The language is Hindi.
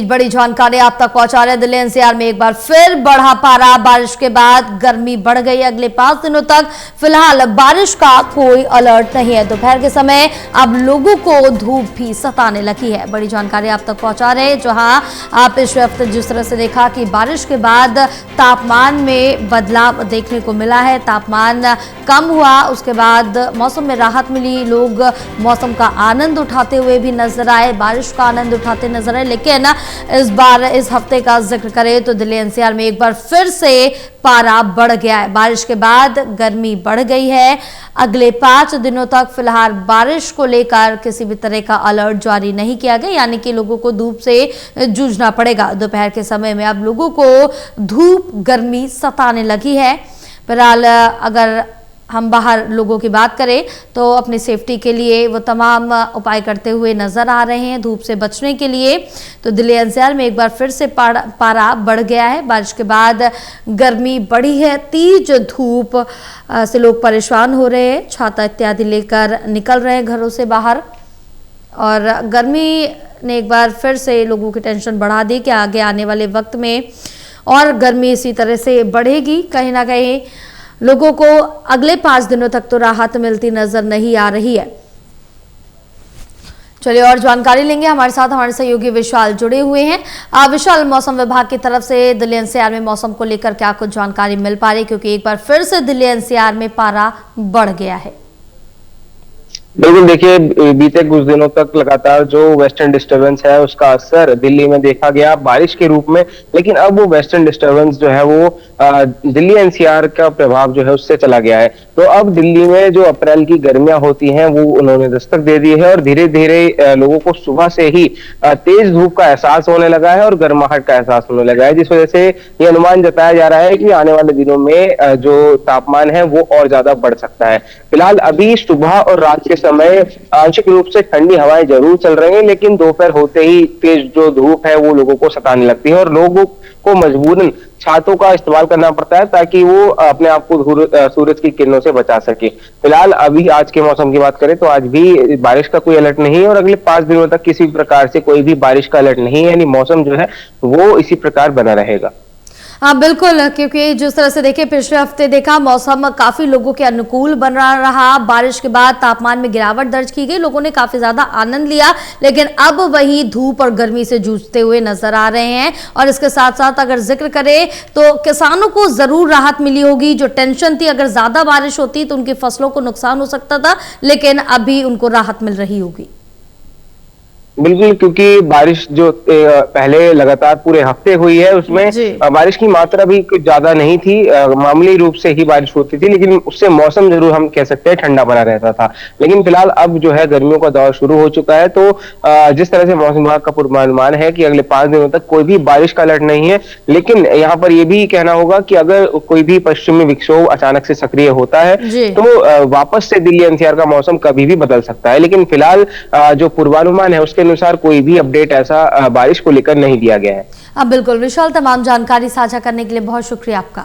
बड़ी जानकारी आप तक पहुंचा रहे हैं। दिल्ली एनसीआर में एक बार फिर बढ़ा पारा। बारिश के बाद गर्मी बढ़ गई। अगले 5 दिनों तक फिलहाल बारिश का कोई अलर्ट नहीं है। दोपहर के समय अब लोगों को धूप भी सताने लगी है। बड़ी जानकारी आप तक पहुंचा रहे हैं। जहां आप पिछले हफ्ते जिस तरह से देखा कि बारिश के बाद तापमान में बदलाव देखने को मिला है, तापमान कम हुआ, उसके बाद मौसम में राहत मिली, लोग मौसम का आनंद उठाते हुए भी नजर आए, बारिश का आनंद उठाते नजर आए। लेकिन इस बार इस हफ्ते का जिक्र करें तो दिल्ली एनसीआर में एक बार फिर से पारा बढ़ गया है। बारिश के बाद गर्मी बढ़ गई है। अगले 5 दिनों तक फिलहाल बारिश को लेकर किसी भी तरह का अलर्ट जारी नहीं किया गया, यानी कि लोगों को धूप से जूझना पड़ेगा। दोपहर के समय में अब लोगों को धूप गर्मी सताने लगी है। फिलहाल अगर हम बाहर लोगों की बात करें तो अपनी सेफ्टी के लिए वो तमाम उपाय करते हुए नजर आ रहे हैं धूप से बचने के लिए। तो दिल्ली एनसीआर में एक बार फिर से पारा बढ़ गया है। बारिश के बाद गर्मी बढ़ी है। तेज धूप से लोग परेशान हो रहे हैं, छाता इत्यादि लेकर निकल रहे हैं घरों से बाहर। और गर्मी ने एक बार फिर से लोगों की टेंशन बढ़ा दी कि आगे आने वाले वक्त में और गर्मी इसी तरह से बढ़ेगी। कहीं ना कहीं लोगों को अगले 5 दिनों तक तो राहत मिलती नजर नहीं आ रही है। चलिए और जानकारी लेंगे। हमारे साथ हमारे सहयोगी विशाल जुड़े हुए हैं। विशाल, मौसम विभाग की तरफ से दिल्ली एनसीआर में मौसम को लेकर क्या कुछ जानकारी मिल पा रही है, क्योंकि एक बार फिर से दिल्ली एनसीआर में पारा बढ़ गया है? बिल्कुल, देखिए बीते कुछ दिनों तक लगातार जो वेस्टर्न डिस्टर्बेंस है उसका असर दिल्ली में देखा गया बारिश के रूप में, लेकिन अब वो वेस्टर्न डिस्टर्बेंस जो है वो दिल्ली एनसीआर का प्रभाव जो है उससे चला गया है। तो अब दिल्ली में जो अप्रैल की गर्मियां होती हैं वो उन्होंने दस्तक दे दी है और धीरे धीरे लोगों को सुबह से ही तेज धूप का एहसास होने लगा है और गर्माहट का एहसास होने लगा है, जिस वजह से ये अनुमान जताया जा रहा है कि आने वाले दिनों में जो तापमान है वो और ज्यादा बढ़ सकता है। फिलहाल अभी सुबह और रात के समय आंशिक रूप से ठंडी हवाएं जरूर चल रही हैं, लेकिन दोपहर होते ही तेज जो धूप है वो लोगों को सताने लगती है और लोगों को मजबूरन छातों का इस्तेमाल करना पड़ता है ताकि वो अपने आप को सूरज की किरणों से बचा सके। फिलहाल अभी आज के मौसम की बात करें तो आज भी बारिश का कोई अलर्ट नहीं है और अगले 5 दिनों तक किसी प्रकार से कोई भी बारिश का अलर्ट नहीं है, यानी मौसम जो है वो इसी प्रकार बना रहेगा। हाँ बिल्कुल, क्योंकि जिस तरह से देखिए पिछले हफ्ते देखा मौसम काफी लोगों के अनुकूल बन रहा। बारिश के बाद तापमान में गिरावट दर्ज की गई, लोगों ने काफी ज्यादा आनंद लिया, लेकिन अब वही धूप और गर्मी से जूझते हुए नजर आ रहे हैं। और इसके साथ साथ अगर जिक्र करें तो किसानों को जरूर राहत मिली होगी। जो टेंशन थी, अगर ज्यादा बारिश होती तो उनकी फसलों को नुकसान हो सकता था, लेकिन अभी उनको राहत मिल रही होगी। बिल्कुल, क्योंकि बारिश जो पहले लगातार पूरे हफ्ते हुई है उसमें बारिश की मात्रा भी कुछ ज्यादा नहीं थी, मामूली रूप से ही बारिश होती थी, लेकिन उससे मौसम जरूर हम कह सकते हैं ठंडा बना रहता था। लेकिन फिलहाल अब जो है गर्मियों का दौर शुरू हो चुका है, तो जिस तरह से मौसम विभाग का पूर्वानुमान है कि अगले 5 दिनों तक कोई भी बारिश का अलर्ट नहीं है, लेकिन यहाँ पर यह भी कहना होगा कि अगर कोई भी पश्चिमी विक्षोभ अचानक से सक्रिय होता है तो वापस से दिल्ली एनसीआर का मौसम कभी भी बदल सकता है। लेकिन फिलहाल जो पूर्वानुमान है उसके अनुसार कोई भी अपडेट ऐसा बारिश को लेकर नहीं दिया गया है। बिल्कुल विशाल, तमाम जानकारी साझा करने के लिए बहुत शुक्रिया आपका।